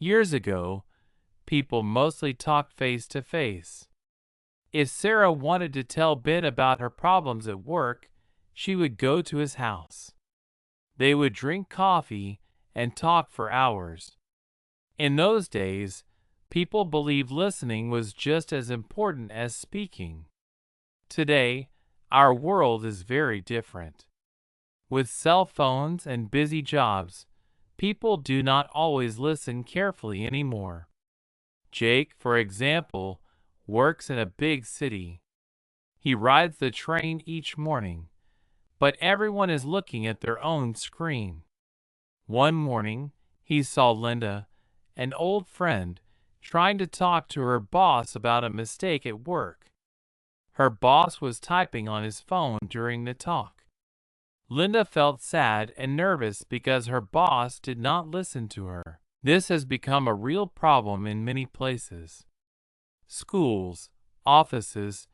Years ago, people mostly talked face to face. If Sarah wanted to tell Ben about her problems at work, she would go to his house. They would drink coffee and talk for hours. In those days, people believed listening was just as important as speaking. Today, our world is very different. With cell phones and busy jobs, people do not always listen carefully anymore. Jake, for example, works in a big city. He rides the train each morning, but everyone is looking at their own screen. One morning, he saw Linda, an old friend, trying to talk to her boss about a mistake at work. Her boss was typing on his phone during the talk. Linda felt sad and nervous because her boss did not listen to her. This has become a real problem in many places. Schools, offices,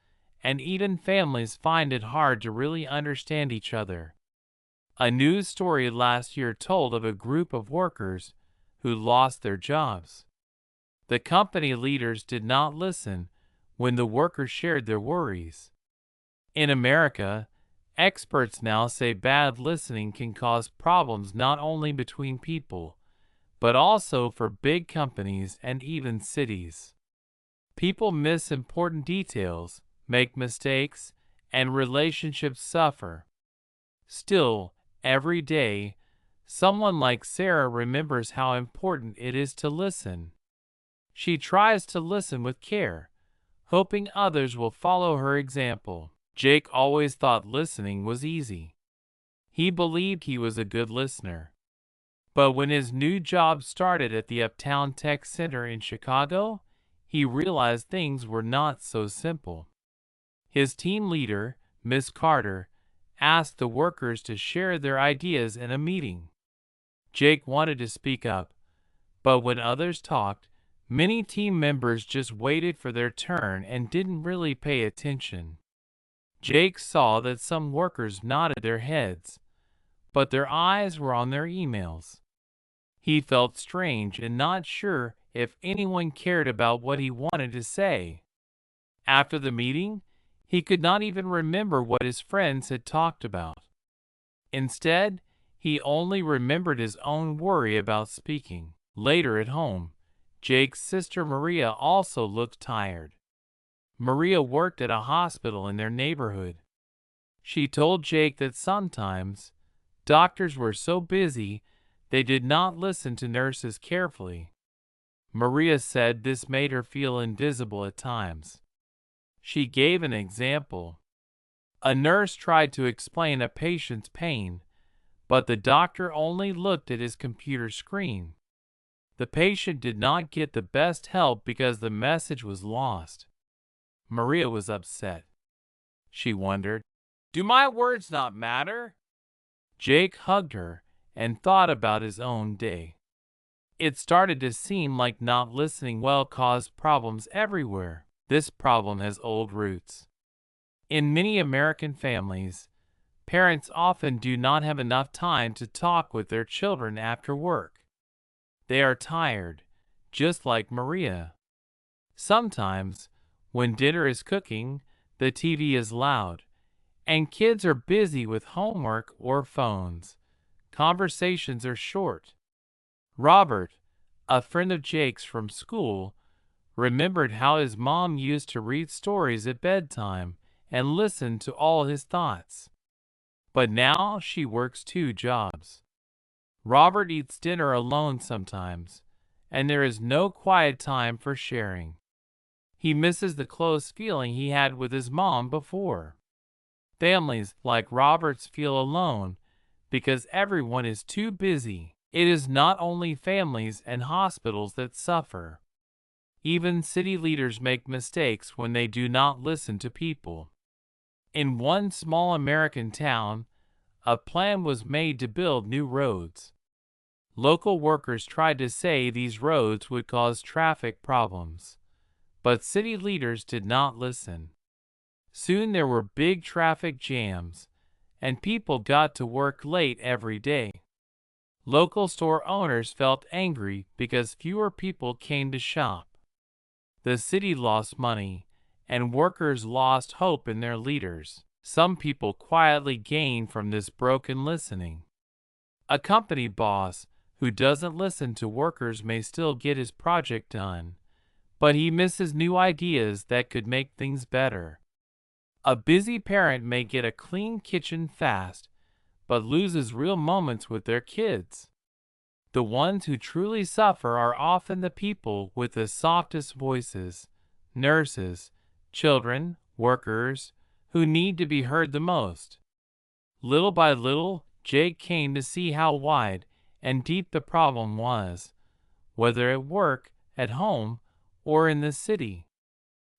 and even families find it hard to really understand each other. A news story last year told of a group of workers who lost their jobs. The company leaders did not listen when the workers shared their worries. In America, experts now say bad listening can cause problems not only between people, but also for big companies and even cities. People miss important details, make mistakes, and relationships suffer. Still, every day, someone like Sarah remembers how important it is to listen. She tries to listen with care, hoping others will follow her example. Jake always thought listening was easy. He believed he was a good listener. But when his new job started at the Uptown Tech Center in Chicago, he realized things were not so simple. His team leader, Miss Carter, asked the workers to share their ideas in a meeting. Jake wanted to speak up, but when others talked, many team members just waited for their turn and didn't really pay attention. Jake saw that some workers nodded their heads, but their eyes were on their emails. He felt strange and not sure if anyone cared about what he wanted to say. After the meeting, he could not even remember what his friends had talked about. Instead, he only remembered his own worry about speaking. Later at home, Jake's sister Maria also looked tired. Maria worked at a hospital in their neighborhood. She told Jake that sometimes doctors were so busy they did not listen to nurses carefully. Maria said this made her feel invisible at times. She gave an example. A nurse tried to explain a patient's pain, but the doctor only looked at his computer screen. The patient did not get the best help because the message was lost. Maria was upset. She wondered, "Do my words not matter?" Jake hugged her and thought about his own day. It started to seem like not listening well caused problems everywhere. This problem has old roots. In many American families, parents often do not have enough time to talk with their children after work. They are tired, just like Maria. Sometimes, when dinner is cooking, the TV is loud, and kids are busy with homework or phones. Conversations are short. Robert, a friend of Jake's from school, remembered how his mom used to read stories at bedtime and listen to all his thoughts. But now she works 2 jobs. Robert eats dinner alone sometimes, and there is no quiet time for sharing. He misses the close feeling he had with his mom before. Families like Robert's feel alone because everyone is too busy. It is not only families and hospitals that suffer. Even city leaders make mistakes when they do not listen to people. In one small American town, a plan was made to build new roads. Local workers tried to say these roads would cause traffic problems, but city leaders did not listen. Soon there were big traffic jams, and people got to work late every day. Local store owners felt angry because fewer people came to shop. The city lost money, and workers lost hope in their leaders. Some people quietly gained from this broken listening. A company boss who doesn't listen to workers may still get his project done, but he misses new ideas that could make things better. A busy parent may get a clean kitchen fast, but loses real moments with their kids. The ones who truly suffer are often the people with the softest voices, nurses, children, workers, who need to be heard the most. Little by little, Jake came to see how wide and deep the problem was, whether at work, at home, or in the city.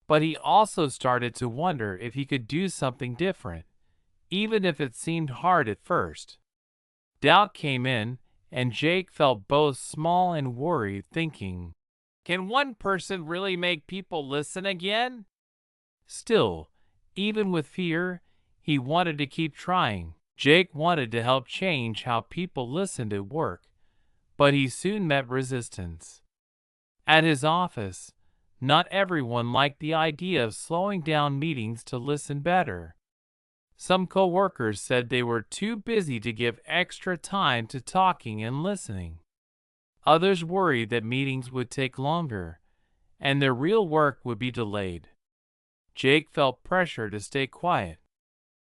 But he also started to wonder if he could do something different, even if it seemed hard at first. Doubt came in, and Jake felt both small and worried, thinking, "Can one person really make people listen again?" Still, even with fear, he wanted to keep trying. Jake wanted to help change how people listened at work, but he soon met resistance. At his office, not everyone liked the idea of slowing down meetings to listen better. Some coworkers said they were too busy to give extra time to talking and listening. Others worried that meetings would take longer, and their real work would be delayed. Jake felt pressure to stay quiet.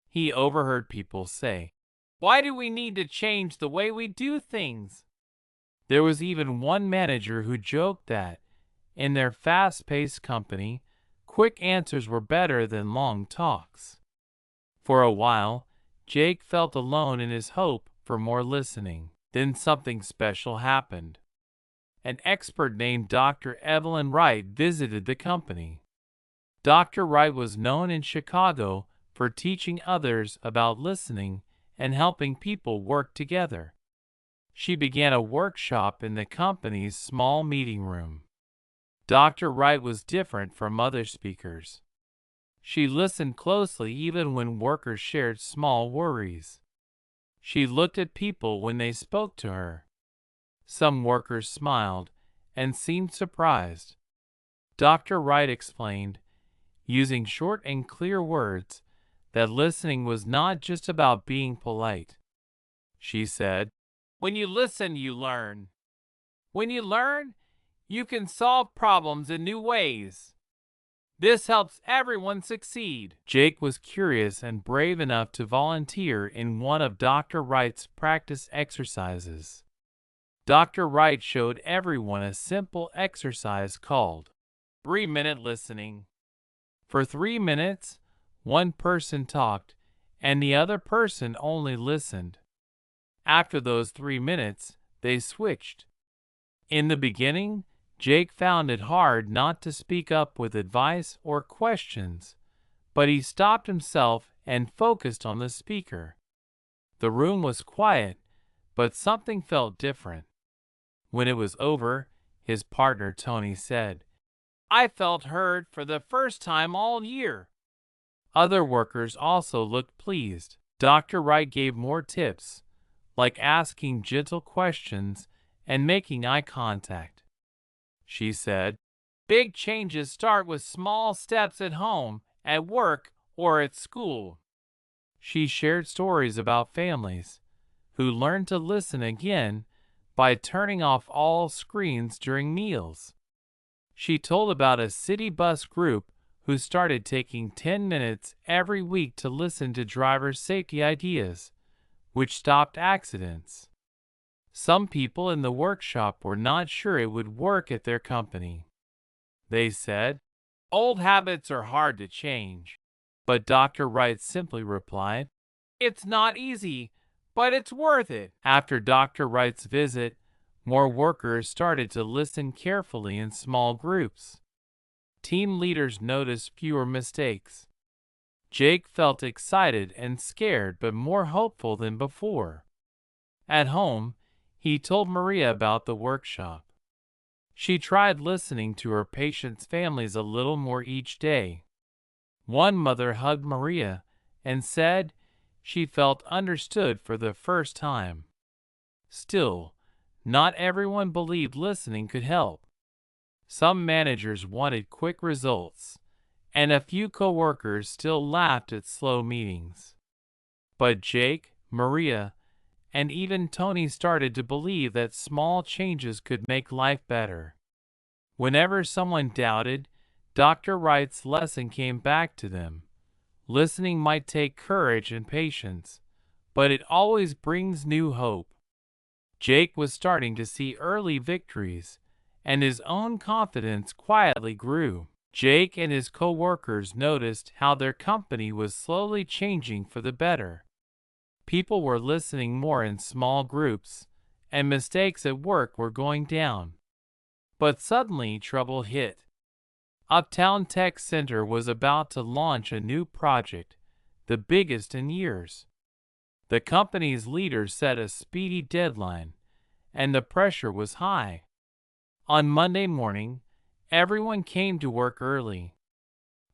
He overheard people say, "Why do we need to change the way we do things?" There was even one manager who joked that, in their fast-paced company, quick answers were better than long talks. For a while, Jake felt alone in his hope for more listening. Then something special happened. An expert named Dr. Evelyn Wright visited the company. Dr. Wright was known in Chicago for teaching others about listening and helping people work together. She began a workshop in the company's small meeting room. Dr. Wright was different from other speakers. She listened closely even when workers shared small worries. She looked at people when they spoke to her. Some workers smiled and seemed surprised. Dr. Wright explained, using short and clear words, that listening was not just about being polite. She said, "When you listen, you learn. When you learn, you can solve problems in new ways. This helps everyone succeed." Jake was curious and brave enough to volunteer in one of Dr. Wright's practice exercises. Dr. Wright showed everyone a simple exercise called 3-minute listening. For 3 minutes, one person talked and the other person only listened. After those 3 minutes, they switched. In the beginning, Jake found it hard not to speak up with advice or questions, but he stopped himself and focused on the speaker. The room was quiet, but something felt different. When it was over, his partner Tony said, "I felt heard for the first time all year." Other workers also looked pleased. Dr. Wright gave more tips, like asking gentle questions and making eye contact. She said, "Big changes start with small steps at home, at work, or at school." She shared stories about families who learned to listen again by turning off all screens during meals. She told about a city bus group who started taking 10 minutes every week to listen to driver safety ideas, which stopped accidents. Some people in the workshop were not sure it would work at their company. They said, "Old habits are hard to change." But Dr. Wright simply replied, "It's not easy, but it's worth it." After Dr. Wright's visit, more workers started to listen carefully in small groups. Team leaders noticed fewer mistakes. Jake felt excited and scared, but more hopeful than before. At home, he told Maria about the workshop. She tried listening to her patients' families a little more each day. One mother hugged Maria and said she felt understood for the first time. Still, not everyone believed listening could help. Some managers wanted quick results, and a few coworkers still laughed at slow meetings. But Jake, Maria, and even Tony started to believe that small changes could make life better. Whenever someone doubted, Dr. Wright's lesson came back to them. Listening might take courage and patience, but it always brings new hope. Jake was starting to see early victories, and his own confidence quietly grew. Jake and his co-workers noticed how their company was slowly changing for the better. People were listening more in small groups, and mistakes at work were going down. But suddenly trouble hit. Uptown Tech Center was about to launch a new project, the biggest in years. The company's leaders set a speedy deadline, and the pressure was high. On Monday morning, everyone came to work early.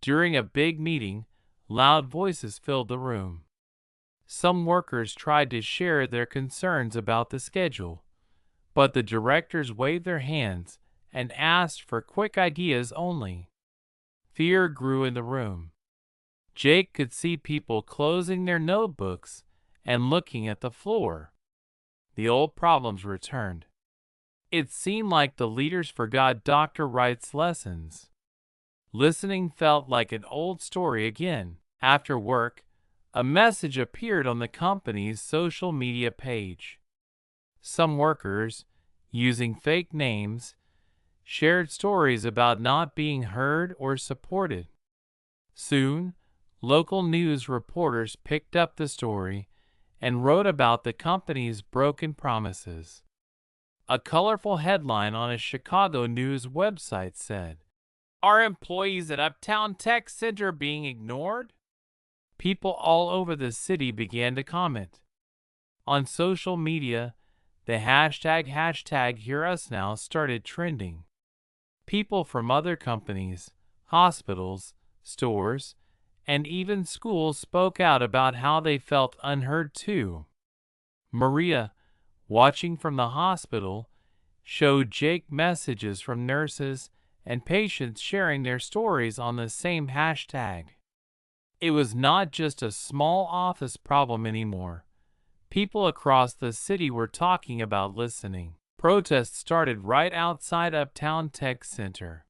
During a big meeting, loud voices filled the room. Some workers tried to share their concerns about the schedule, but the directors waved their hands and asked for quick ideas only. Fear grew in the room. Jake could see people closing their notebooks and looking at the floor. The old problems returned. It seemed like the leaders forgot Dr. Wright's lessons. Listening felt like an old story again. After work, a message appeared on the company's social media page. Some workers, using fake names, shared stories about not being heard or supported. Soon, local news reporters picked up the story and wrote about the company's broken promises. A colorful headline on a Chicago news website said, "Are employees at Uptown Tech Center being ignored?" People all over the city began to comment. On social media, the hashtag #HearUsNow started trending. People from other companies, hospitals, stores, and even schools spoke out about how they felt unheard too. Maria, watching from the hospital, showed Jake messages from nurses and patients sharing their stories on the same hashtag. It was not just a small office problem anymore. People across the city were talking about listening. Protests started right outside Uptown Tech Center.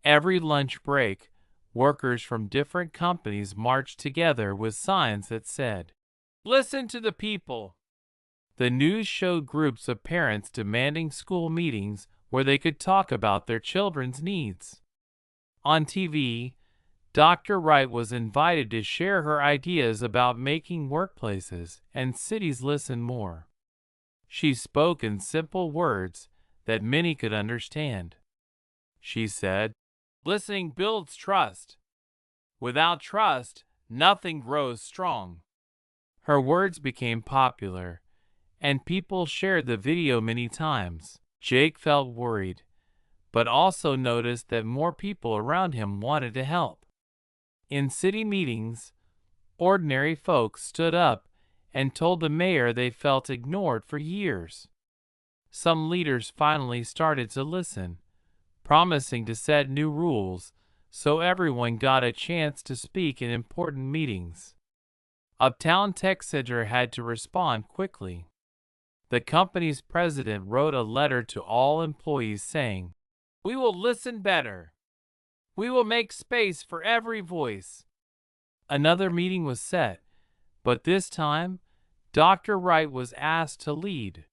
Every lunch break, workers from different companies marched together with signs that said, "Listen to the people." The news showed groups of parents demanding school meetings where they could talk about their children's needs. On TV, Dr. Wright was invited to share her ideas about making workplaces and cities listen more. She spoke in simple words that many could understand. She said, "Listening builds trust. Without trust, nothing grows strong." Her words became popular, and people shared the video many times. Jake felt worried, but also noticed that more people around him wanted to help. In city meetings, ordinary folks stood up and told the mayor they felt ignored for years. Some leaders finally started to listen, promising to set new rules so everyone got a chance to speak in important meetings. Uptown Tech Center had to respond quickly. The company's president wrote a letter to all employees saying, "We will listen better. We will make space for every voice." Another meeting was set, but this time, Dr. Wright was asked to lead.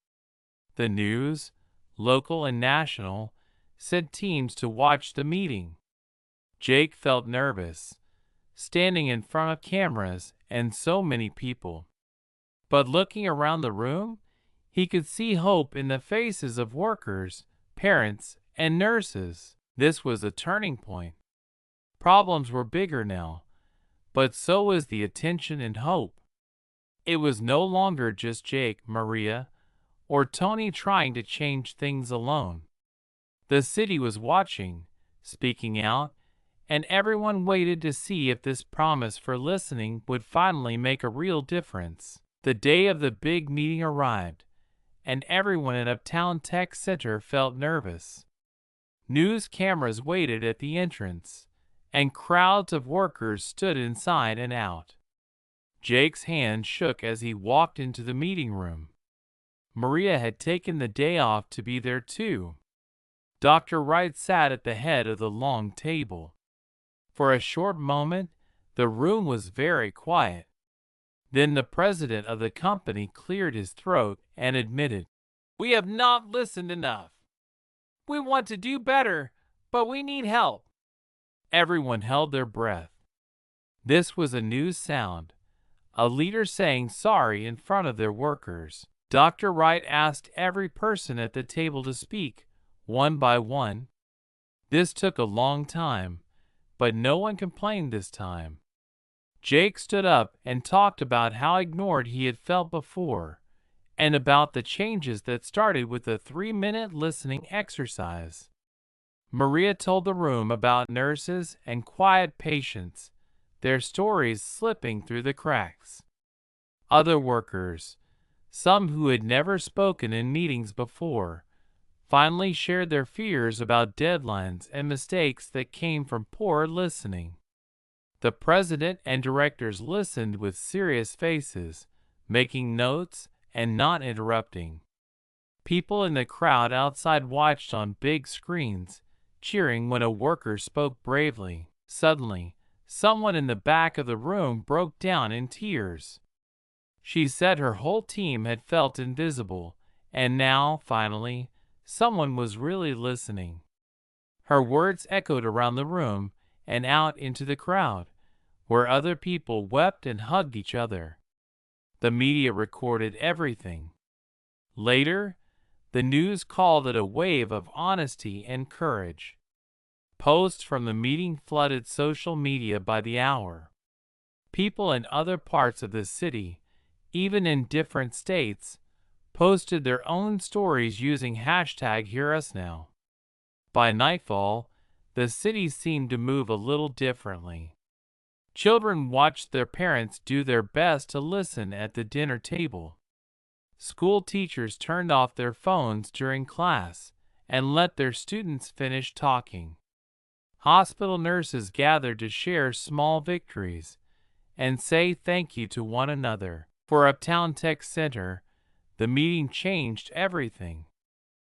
The news, local and national, sent teams to watch the meeting. Jake felt nervous, standing in front of cameras and so many people. But looking around the room, he could see hope in the faces of workers, parents, and nurses. This was a turning point. Problems were bigger now, but so was the attention and hope. It was no longer just Jake, Maria, or Tony trying to change things alone. The city was watching, speaking out, and everyone waited to see if this promise for listening would finally make a real difference. The day of the big meeting arrived, and everyone in Uptown Tech Center felt nervous. News cameras waited at the entrance, and crowds of workers stood inside and out. Jake's hand shook as he walked into the meeting room. Maria had taken the day off to be there too. Dr. Wright sat at the head of the long table. For a short moment, the room was very quiet. Then the president of the company cleared his throat and admitted, "We have not listened enough. We want to do better, but we need help." Everyone held their breath. This was a new sound, a leader saying sorry in front of their workers. Dr. Wright asked every person at the table to speak, one by one. This took a long time, but no one complained this time. Jake stood up and talked about how ignored he had felt before, and about the changes that started with a 3-minute listening exercise. Maria told the room about nurses and quiet patients, their stories slipping through the cracks. Other workers, some who had never spoken in meetings before, finally shared their fears about deadlines and mistakes that came from poor listening. The president and directors listened with serious faces, making notes and not interrupting. People in the crowd outside watched on big screens, cheering when a worker spoke bravely. Suddenly, someone in the back of the room broke down in tears. She said her whole team had felt invisible, and now, finally, someone was really listening. Her words echoed around the room and out into the crowd, where other people wept and hugged each other. The media recorded everything. Later, the news called it a wave of honesty and courage. Posts from the meeting flooded social media by the hour. People in other parts of the city, even in different states, posted their own stories using #HearUsNow. By nightfall, the city seemed to move a little differently. Children watched their parents do their best to listen at the dinner table. School teachers turned off their phones during class and let their students finish talking. Hospital nurses gathered to share small victories and say thank you to one another. For Uptown Tech Center, the meeting changed everything.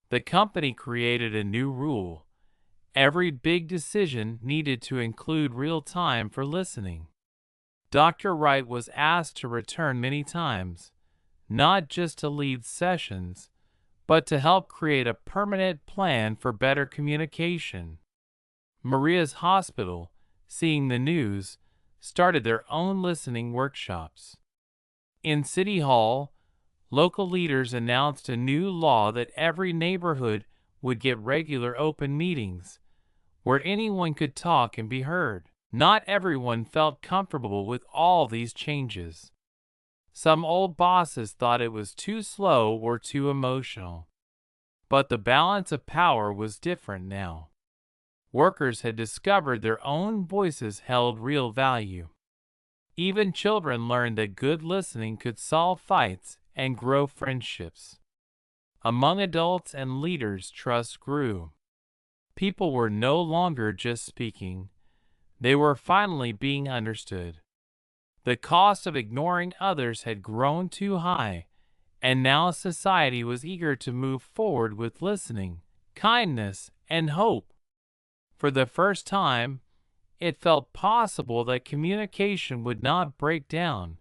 The company created a new rule. Every big decision needed to include real time for listening. Dr. Wright was asked to return many times, not just to lead sessions, but to help create a permanent plan for better communication. Maria's hospital, seeing the news, started their own listening workshops. In City Hall, local leaders announced a new law that every neighborhood would get regular open meetings, where anyone could talk and be heard. Not everyone felt comfortable with all these changes. Some old bosses thought it was too slow or too emotional. But the balance of power was different now. Workers had discovered their own voices held real value. Even children learned that good listening could solve fights and grow friendships. Among adults and leaders, trust grew. People were no longer just speaking. They were finally being understood. The cost of ignoring others had grown too high, and now society was eager to move forward with listening, kindness, and hope. For the first time, it felt possible that communication would not break down,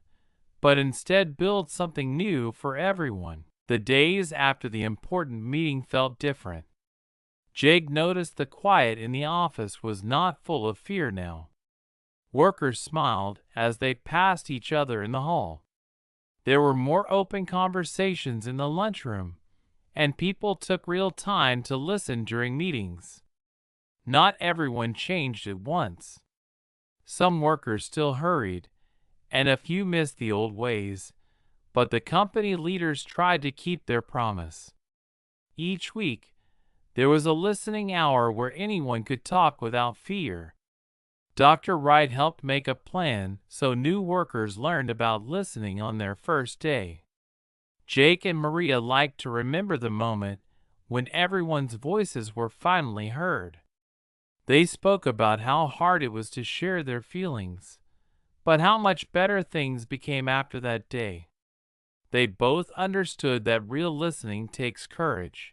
but instead build something new for everyone. The days after the important meeting felt different. Jake noticed the quiet in the office was not full of fear now. Workers smiled as they passed each other in the hall. There were more open conversations in the lunchroom, and people took real time to listen during meetings. Not everyone changed at once. Some workers still hurried, and a few missed the old ways, but the company leaders tried to keep their promise. Each week, there was a listening hour where anyone could talk without fear. Dr. Wright helped make a plan so new workers learned about listening on their first day. Jake and Maria liked to remember the moment when everyone's voices were finally heard. They spoke about how hard it was to share their feelings, but how much better things became after that day. They both understood that real listening takes courage.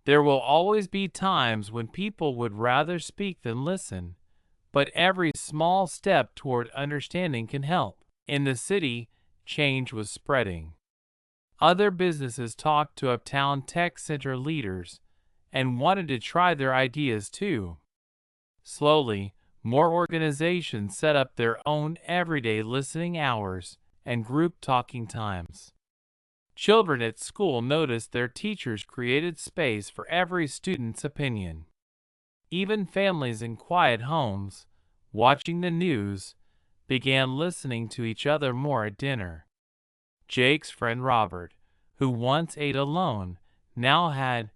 There will always be times when people would rather speak than listen, but every small step toward understanding can help. In the city, change was spreading. Other businesses talked to Uptown Tech Center leaders and wanted to try their ideas too. Slowly, more organizations set up their own everyday listening hours and group talking times. Children at school noticed their teachers created space for every student's opinion. Even families in quiet homes, watching the news, began listening to each other more at dinner. Jake's friend Robert, who once ate alone, now had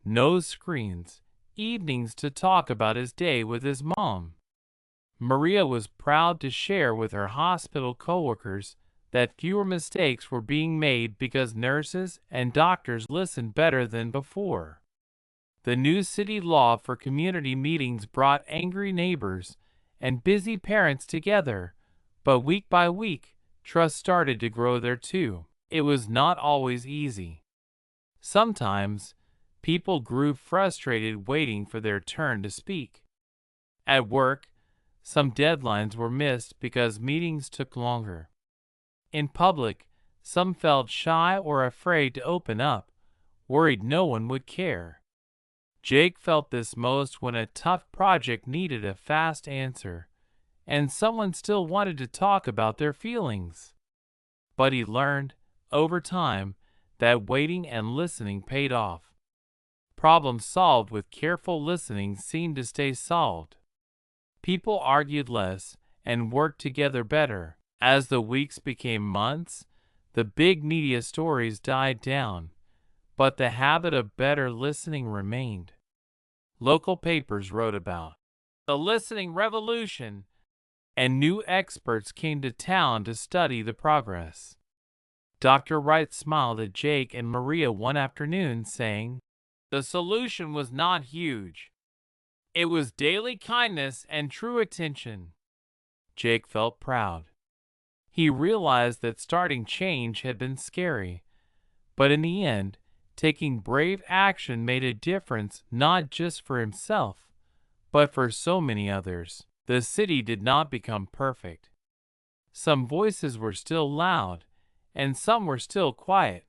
no screens, evenings to talk about his day with his mom. Maria was proud to share with her hospital coworkers that fewer mistakes were being made because nurses and doctors listened better than before. The new city law for community meetings brought angry neighbors and busy parents together, but week by week, trust started to grow there too. It was not always easy. Sometimes, people grew frustrated waiting for their turn to speak. At work, some deadlines were missed because meetings took longer. In public, some felt shy or afraid to open up, worried no one would care. Jake felt this most when a tough project needed a fast answer, and someone still wanted to talk about their feelings. But he learned, over time, that waiting and listening paid off. Problems solved with careful listening seemed to stay solved. People argued less and worked together better. As the weeks became months, the big media stories died down, but the habit of better listening remained. Local papers wrote about the listening revolution, and new experts came to town to study the progress. Dr. Wright smiled at Jake and Maria one afternoon, saying, "The solution was not huge. It was daily kindness and true attention." Jake felt proud. He realized that starting change had been scary, but in the end, taking brave action made a difference not just for himself, but for so many others. The city did not become perfect. Some voices were still loud, and some were still quiet.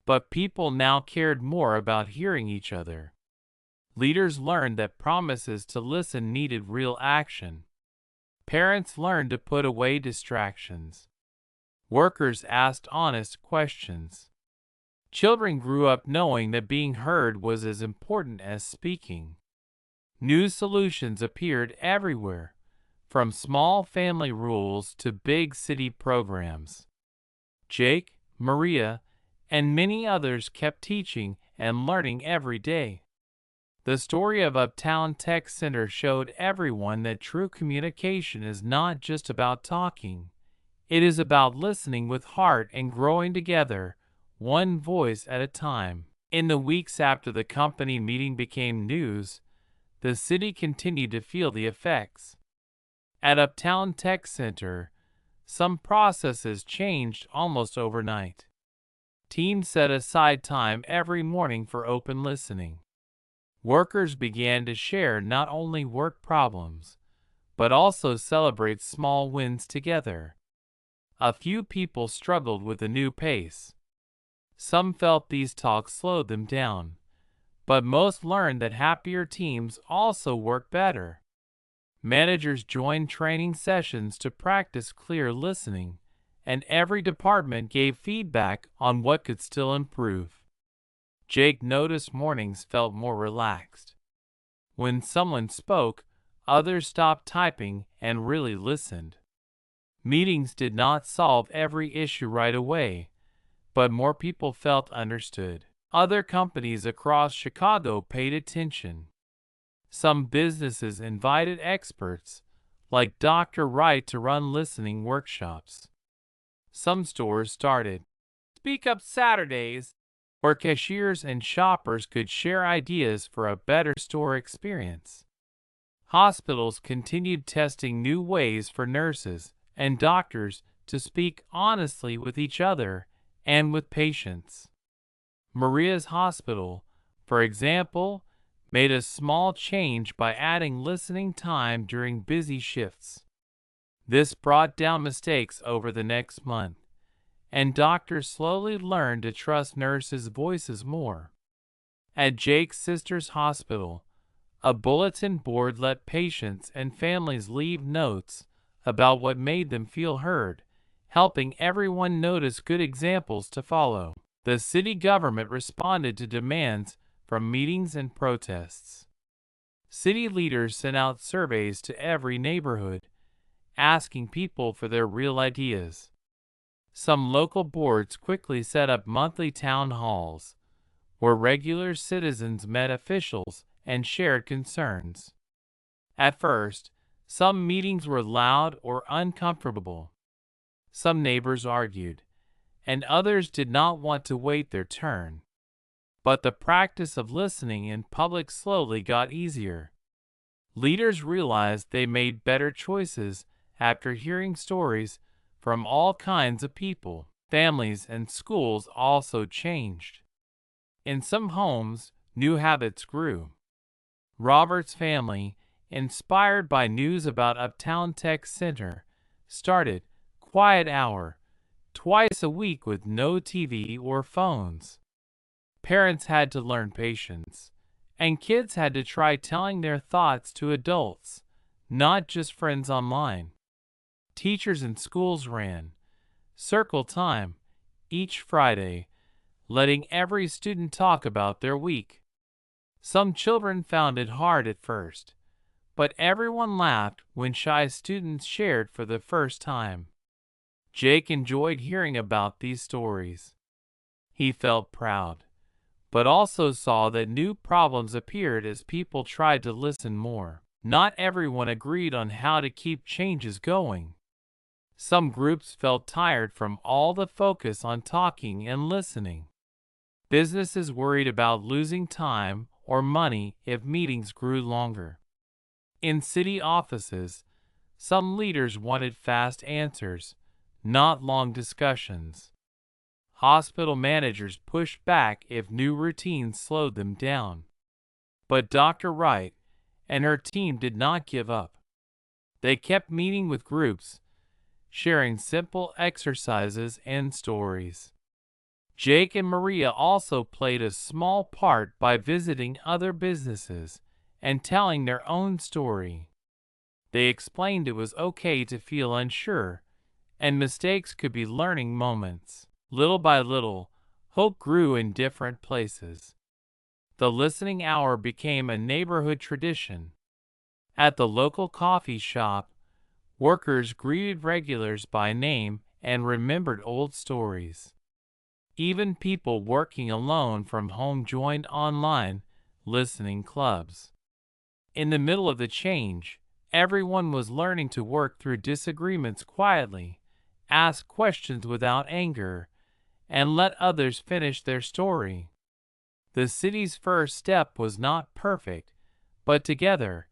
But people now cared more about hearing each other. Leaders learned that promises to listen needed real action. Parents learned to put away distractions. Workers asked honest questions. Children grew up knowing that being heard was as important as speaking. New solutions appeared everywhere, from small family rules to big city programs. Jake, Maria, and many others kept teaching and learning every day. The story of Uptown Tech Center showed everyone that true communication is not just about talking. It is about listening with heart and growing together, one voice at a time. In the weeks after the company meeting became news, the city continued to feel the effects. At Uptown Tech Center, some processes changed almost overnight. Teams set aside time every morning for open listening. Workers began to share not only work problems, but also celebrate small wins together. A few people struggled with the new pace. Some felt these talks slowed them down, but most learned that happier teams also work better. Managers joined training sessions to practice clear listening, and every department gave feedback on what could still improve. Jake noticed mornings felt more relaxed. When someone spoke, others stopped typing and really listened. Meetings did not solve every issue right away, but more people felt understood. Other companies across Chicago paid attention. Some businesses invited experts, like Dr. Wright, to run listening workshops. Some stores started Speak Up Saturdays, where cashiers and shoppers could share ideas for a better store experience. Hospitals continued testing new ways for nurses and doctors to speak honestly with each other and with patients. Maria's hospital, for example, made a small change by adding listening time during busy shifts. This brought down mistakes over the next month, and doctors slowly learned to trust nurses' voices more. At Jake's sister's hospital, a bulletin board let patients and families leave notes about what made them feel heard, helping everyone notice good examples to follow. The city government responded to demands from meetings and protests. City leaders sent out surveys to every neighborhood, asking people for their real ideas. Some local boards quickly set up monthly town halls, where regular citizens met officials and shared concerns. At first, some meetings were loud or uncomfortable. Some neighbors argued, and others did not want to wait their turn. But the practice of listening in public slowly got easier. Leaders realized they made better choices after hearing stories from all kinds of people. Families and schools also changed. In some homes, new habits grew. Robert's family, inspired by news about Uptown Tech Center, started Quiet Hour twice a week with no TV or phones. Parents had to learn patience, and kids had to try telling their thoughts to adults, not just friends online. Teachers in schools ran Circle Time each Friday, letting every student talk about their week. Some children found it hard at first, but everyone laughed when shy students shared for the first time. Jake enjoyed hearing about these stories. He felt proud, but also saw that new problems appeared as people tried to listen more. Not everyone agreed on how to keep changes going. Some groups felt tired from all the focus on talking and listening. Businesses worried about losing time or money if meetings grew longer. In city offices, some leaders wanted fast answers, not long discussions. Hospital managers pushed back if new routines slowed them down. But Dr. Wright and her team did not give up. They kept meeting with groups, sharing simple exercises and stories. Jake and Maria also played a small part by visiting other businesses and telling their own story. They explained it was okay to feel unsure, and mistakes could be learning moments. Little by little, hope grew in different places. The listening hour became a neighborhood tradition. At the local coffee shop, workers greeted regulars by name and remembered old stories. Even people working alone from home joined online listening clubs. In the middle of the change, everyone was learning to work through disagreements quietly, ask questions without anger, and let others finish their story. The city's first step was not perfect, but together,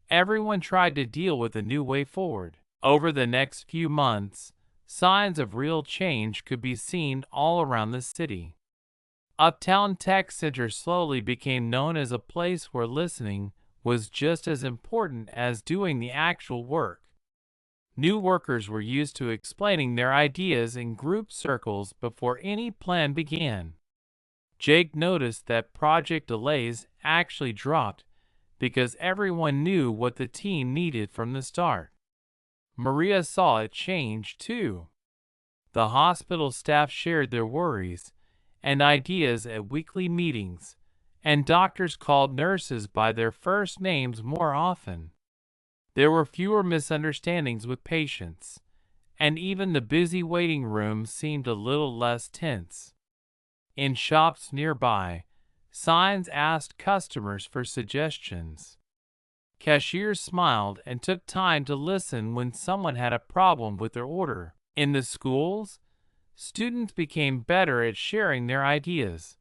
everyone tried to deal with a new way forward. Over the next few months, signs of real change could be seen all around the city. Uptown Tech Center slowly became known as a place where listening was just as important as doing the actual work. New workers were used to explaining their ideas in group circles before any plan began. Jake noticed that project delays actually dropped because everyone knew what the team needed from the start. Maria saw it change too. The hospital staff shared their worries and ideas at weekly meetings, and doctors called nurses by their first names more often. There were fewer misunderstandings with patients, and even the busy waiting rooms seemed a little less tense. In shops nearby, signs asked customers for suggestions. Cashiers smiled and took time to listen when someone had a problem with their order. In the schools, students became better at sharing their ideas.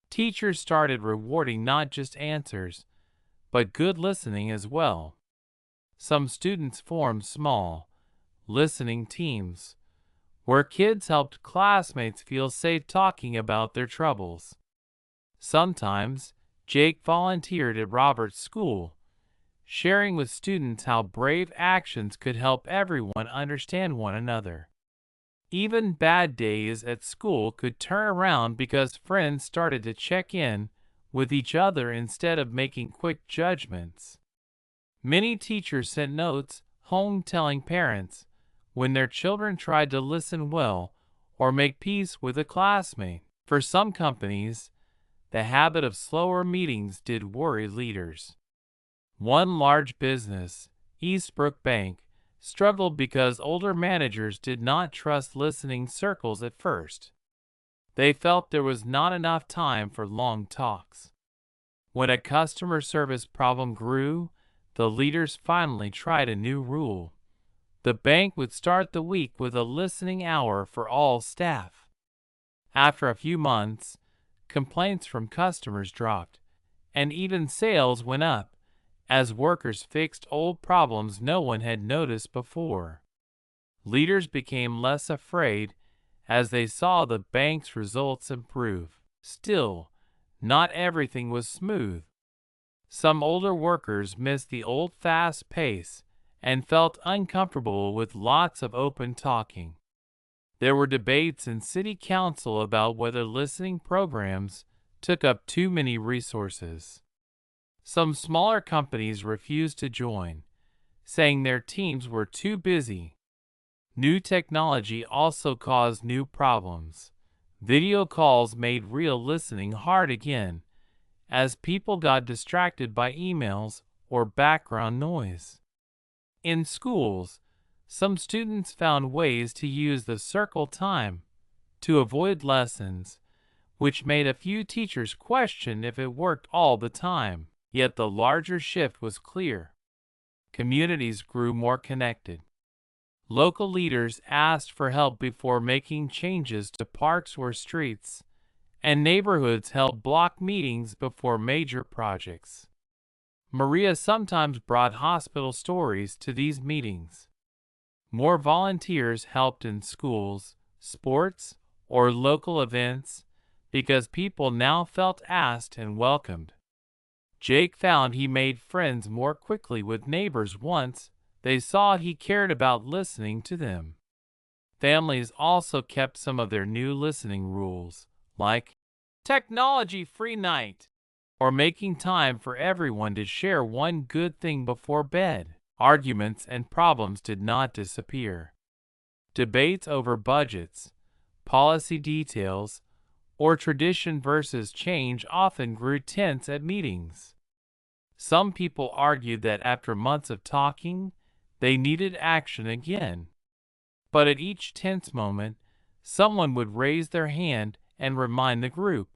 Teachers started rewarding not just answers, but good listening as well. Some students formed small, listening teams, where kids helped classmates feel safe talking about their troubles. Sometimes, Jake volunteered at Robert's school, sharing with students how brave actions could help everyone understand one another. Even bad days at school could turn around because friends started to check in with each other instead of making quick judgments. Many teachers sent notes home telling parents when their children tried to listen well or make peace with a classmate. For some companies, the habit of slower meetings did worry leaders. One large business, Eastbrook Bank, struggled because older managers did not trust listening circles at first. They felt there was not enough time for long talks. When a customer service problem grew, the leaders finally tried a new rule. The bank would start the week with a listening hour for all staff. After a few months, complaints from customers dropped, and even sales went up as workers fixed old problems no one had noticed before. Leaders became less afraid as they saw the bank's results improve. Still, not everything was smooth. Some older workers missed the old fast pace and felt uncomfortable with lots of open talking. There were debates in city council about whether listening programs took up too many resources. Some smaller companies refused to join, saying their teams were too busy. New technology also caused new problems. Video calls made real listening hard again, as people got distracted by emails or background noise. In schools, some students found ways to use the circle time to avoid lessons, which made a few teachers question if it worked all the time. Yet the larger shift was clear. Communities grew more connected. Local leaders asked for help before making changes to parks or streets, and neighborhoods held block meetings before major projects. Maria sometimes brought hospital stories to these meetings. More volunteers helped in schools, sports, or local events because people now felt asked and welcomed. Jake found he made friends more quickly with neighbors once they saw he cared about listening to them. Families also kept some of their new listening rules, like technology-free night, or making time for everyone to share one good thing before bed. Arguments and problems did not disappear. Debates over budgets, policy details, or tradition versus change often grew tense at meetings. Some people argued that after months of talking, they needed action again. But at each tense moment, someone would raise their hand and remind the group,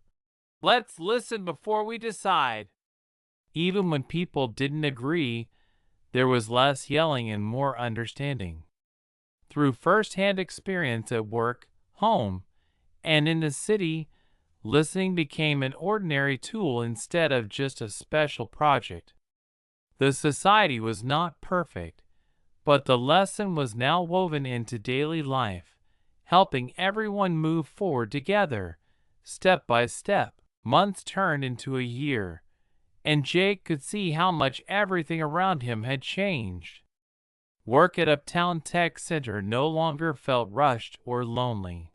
"Let's listen before we decide." Even when people didn't agree, there was less yelling and more understanding. Through first-hand experience at work, home, and in the city, listening became an ordinary tool instead of just a special project. The society was not perfect, but the lesson was now woven into daily life, helping everyone move forward together, step by step. Months turned into a year, and Jake could see how much everything around him had changed. Work at Uptown Tech Center no longer felt rushed or lonely.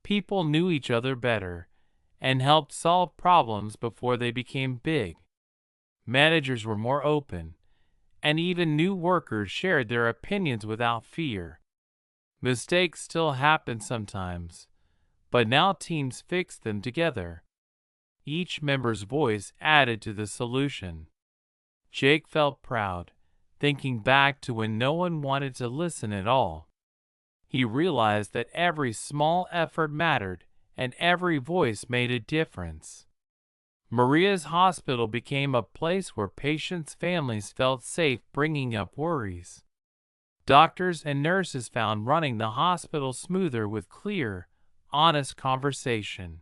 People knew each other better and helped solve problems before they became big. Managers were more open, and even new workers shared their opinions without fear. Mistakes still happen sometimes, but now teams fixed them together. Each member's voice added to the solution. Jake felt proud, thinking back to when no one wanted to listen at all. He realized that every small effort mattered, and every voice made a difference. Maria's hospital became a place where patients' families felt safe bringing up worries. Doctors and nurses found running the hospital smoother with clear, honest conversation.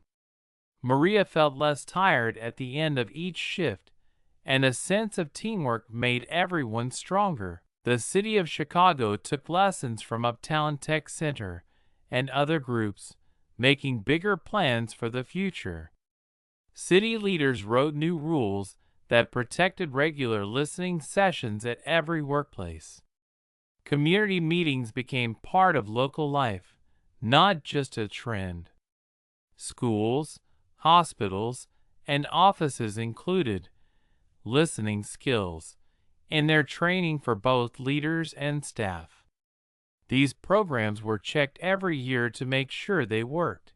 Maria felt less tired at the end of each shift, and a sense of teamwork made everyone stronger. The city of Chicago took lessons from Uptown Tech Center and other groups, making bigger plans for the future. City leaders wrote new rules that protected regular listening sessions at every workplace. Community meetings became part of local life, not just a trend. Schools, hospitals, and offices included listening skills in their training for both leaders and staff. These programs were checked every year to make sure they worked,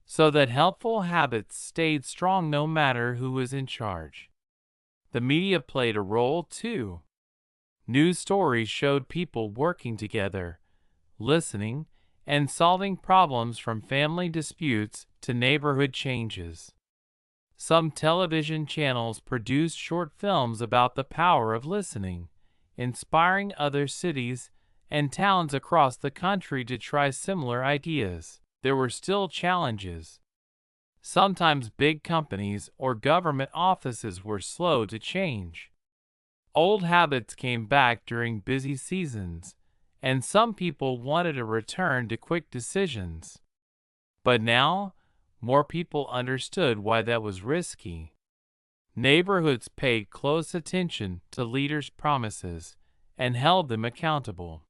so that helpful habits stayed strong no matter who was in charge. The media played a role too. News stories showed people working together, listening, and solving problems from family disputes to neighborhood changes. Some television channels produced short films about the power of listening, inspiring other cities and towns across the country to try similar ideas. There were still challenges. Sometimes big companies or government offices were slow to change. Old habits came back during busy seasons, and some people wanted a return to quick decisions. But now, more people understood why that was risky. Neighborhoods paid close attention to leaders' promises and held them accountable.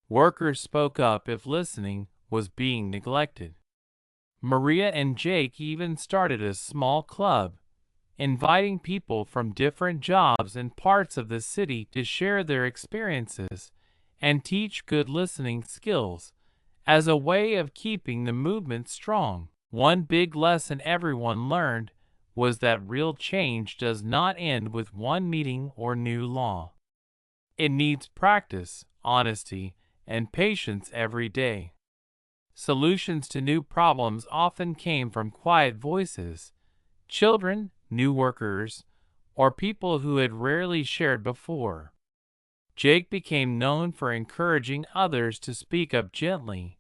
Workers spoke up if listening was being neglected. Maria and Jake even started a small club, inviting people from different jobs and parts of the city to share their experiences and teach good listening skills as a way of keeping the movement strong. One big lesson everyone learned was that real change does not end with one meeting or new law. It needs practice, honesty, and patience every day. Solutions to new problems often came from quiet voices, children, new workers, or people who had rarely shared before. Jake became known for encouraging others to speak up gently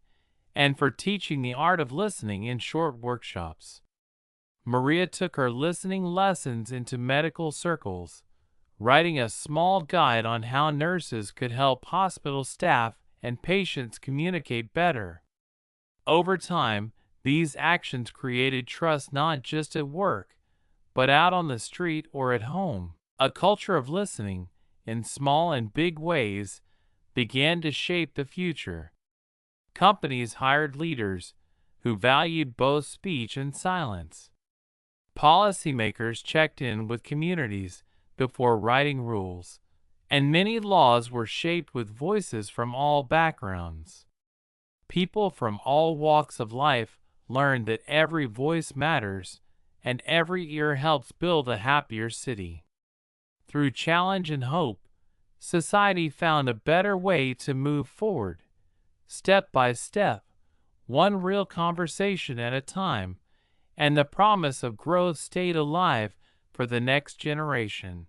and for teaching the art of listening in short workshops. Maria took her listening lessons into medical circles, writing a small guide on how nurses could help hospital staff and patients communicate better. Over time, these actions created trust not just at work, but out on the street or at home. A culture of listening, in small and big ways, began to shape the future. Companies hired leaders who valued both speech and silence. Policymakers checked in with communities before writing rules, and many laws were shaped with voices from all backgrounds. People from all walks of life learned that every voice matters and every ear helps build a happier city. Through challenge and hope, society found a better way to move forward, step by step, one real conversation at a time, and the promise of growth stayed alive for the next generation.